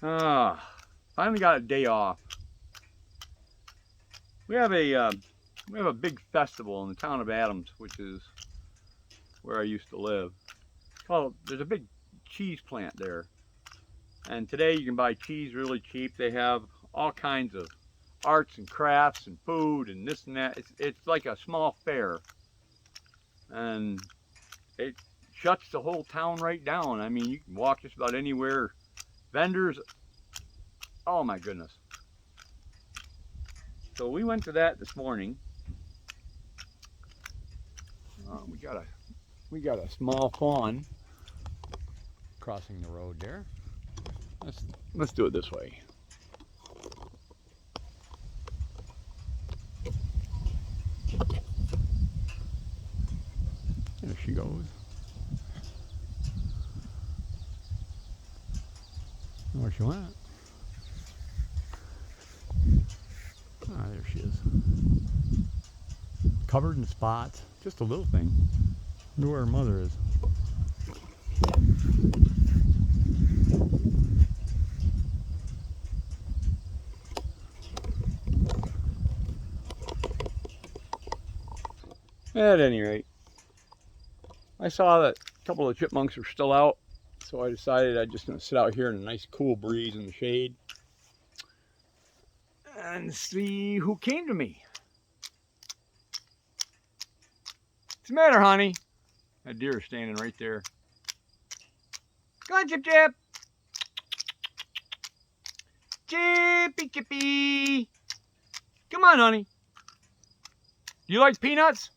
Finally got a day off. We have a big festival in the town of Adams, which is where I used to live. There's a big cheese plant there, and today you can buy cheese really cheap. They have all kinds of arts and crafts and food and this and that. It's like a small fair, and it shuts the whole town right down. I mean, you can walk just about anywhere. Vendors, oh my goodness. So we went to that this morning. We got a small fawn crossing the road there. Let's do it this way. There she goes. Where she went? Ah, there she is. Covered in spots. Just a little thing. Wonder where her mother is. At any rate, I saw that a couple of chipmunks were still out, so I decided I'm just going to sit out here in a nice cool breeze in the shade and see who came to me. What's the matter, honey? That deer is standing right there. Come on, Chip Chip. Chippy Chippy. Come on, honey. Do you like peanuts?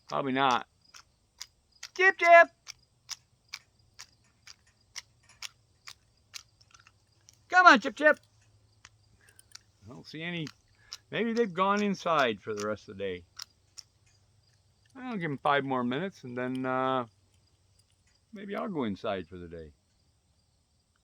Probably not. Chip Chip. Come on, Chip Chip. I don't see any. Maybe they've gone inside for the rest of the day. I'll give them 5 more minutes and then maybe I'll go inside for the day.